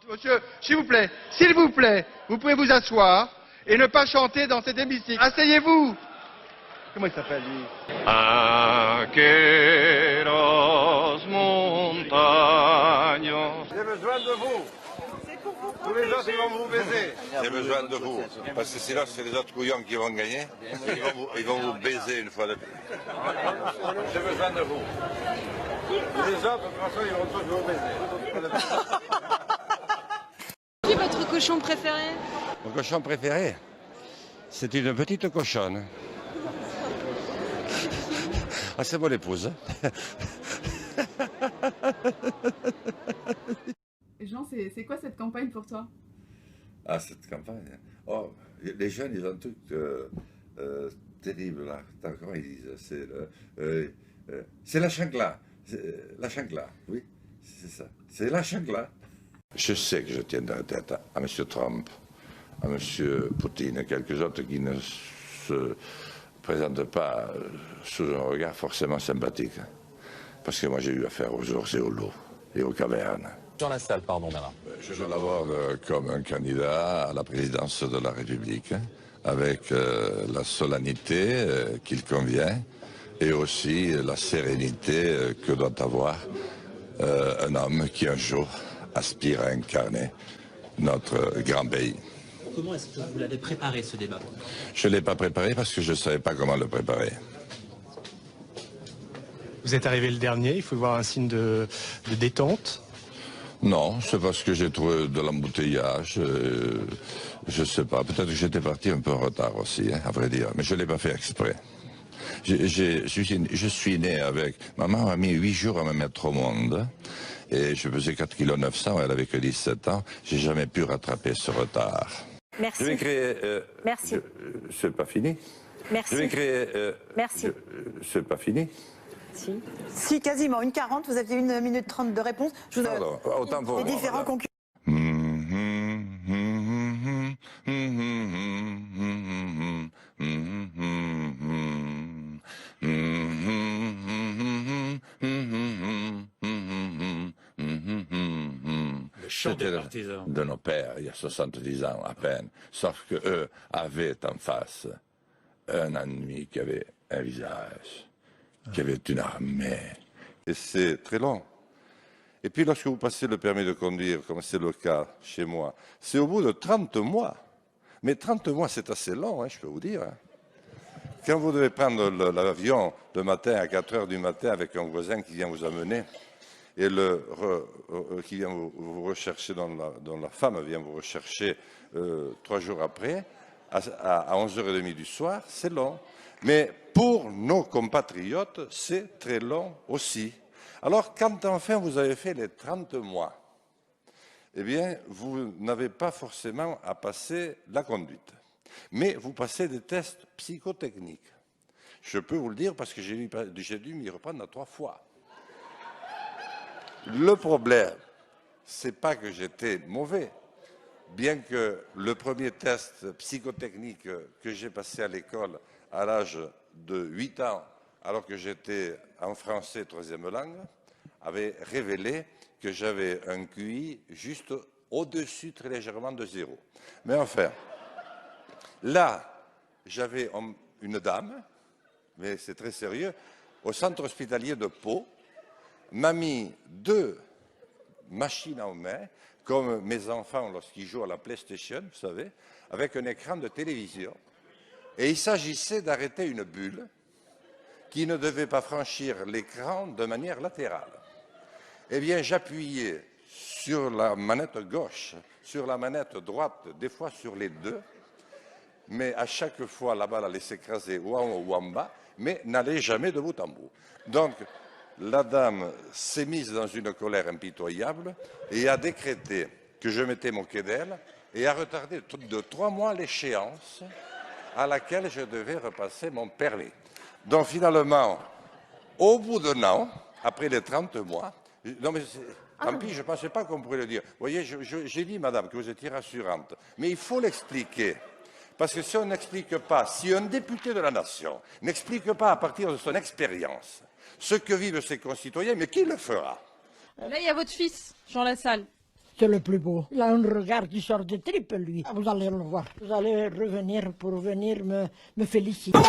Monsieur, s'il vous plaît, vous pouvez vous asseoir et ne pas chanter dans cet hémicycle. Asseyez-vous. Comment il s'appelle, lui? Aqueros montaños. J'ai besoin de vous. Tous les autres, ils vont vous baiser. J'ai besoin de vous. Parce que sinon, c'est les autres couillons qui vont gagner. Ils vont vous baiser une fois de plus. J'ai besoin de vous. Les autres, de toute façon, ils vont tous vous baiser. Qui est votre cochon préféré? Mon cochon préféré, c'est une petite cochonne. Ah, c'est mon épouse. Jean, c'est quoi cette campagne pour toi? Ah, cette campagne. Oh, les jeunes, ils ont un truc terrible là. Comment ils disent? C'est la chancla. La chancla, oui, c'est ça. C'est la chancla. Je sais que je tiendrai tête à M. Trump, à M. Poutine et quelques autres qui ne se présentent pas sous un regard forcément sympathique. Parce que moi, j'ai eu affaire aux ours et aux loups et aux cavernes. Jean Lassalle, pardon, Bernard. Je veux l'aborde comme un candidat à la présidence de la République, avec la solennité qu'il convient et aussi la sérénité que doit avoir un homme qui un jour aspire à incarner notre grand pays. Comment est-ce que vous l'avez préparé, ce débat? Je ne l'ai pas préparé parce que je ne savais pas comment le préparer. Vous êtes arrivé le dernier, il faut voir un signe de détente. Non, c'est parce que j'ai trouvé de l'embouteillage. Je ne sais pas, peut-être que j'étais parti un peu en retard aussi, hein, à vrai dire, mais je ne l'ai pas fait exprès. Je suis né avec... Maman m'a mis 8 jours à me mettre au monde. Et je faisais 4,9 kg, elle avait que 17 ans. J'ai jamais pu rattraper ce retard. Merci. Je vais créer... Merci. C'est pas fini. Merci. Je vais créer... Merci. C'est pas fini. Si, quasiment. 1:40, vous aviez 1 minute 30 de réponse. Je vous Pardon, autant pour les moi, différents voilà. concurrents. Le chant des partisans de nos pères, il y a 70 ans à peine. Sauf qu'eux avaient en face un ennemi qui avait un visage, qui avait une armée. Et c'est très long. Et puis lorsque vous passez le permis de conduire, comme c'est le cas chez moi, c'est au bout de 30 mois. Mais 30 mois, c'est assez long, hein, je peux vous dire. Hein. Quand vous devez prendre l'avion le matin à 4 heures du matin avec un voisin qui vient vous amener, et qui vient vous rechercher, dont la femme vient vous rechercher 3 jours après, à 11h30 du soir, c'est long. Mais pour nos compatriotes, c'est très long aussi. Alors, quand enfin vous avez fait les 30 mois, eh bien, vous n'avez pas forcément à passer la conduite. Mais vous passez des tests psychotechniques. Je peux vous le dire parce que j'ai dû m'y reprendre 3 fois. Le problème, c'est pas que j'étais mauvais. Bien que le premier test psychotechnique que j'ai passé à l'école à l'âge de 8 ans, alors que j'étais en français 3e langue, avait révélé que j'avais un QI juste au-dessus très légèrement de 0. Mais enfin, là, j'avais une dame, mais c'est très sérieux, au centre hospitalier de Pau, m'a mis 2 machines en main, comme mes enfants lorsqu'ils jouent à la PlayStation, vous savez, avec un écran de télévision. Et il s'agissait d'arrêter une bulle qui ne devait pas franchir l'écran de manière latérale. Eh bien, j'appuyais sur la manette gauche, sur la manette droite, des fois sur les deux, mais à chaque fois, la balle allait s'écraser ou en haut ou en bas, mais n'allait jamais de bout en bout. Donc, la dame s'est mise dans une colère impitoyable et a décrété que je m'étais moqué d'elle et a retardé de 3 mois l'échéance à laquelle je devais repasser mon permis. Donc finalement, au bout d'un an, après les 30 mois, non mais tant pis, je ne pensais pas qu'on pourrait le dire. Vous voyez, j'ai dit, madame, que vous étiez rassurante, mais il faut l'expliquer. Parce que si on n'explique pas, si un député de la nation n'explique pas à partir de son expérience ce que vivent ses concitoyens, mais qui le fera? Là, il y a votre fils, Jean Lassalle. C'est le plus beau. Il a un regard qui sort des tripes, lui. Vous allez le voir. Vous allez revenir pour venir me féliciter.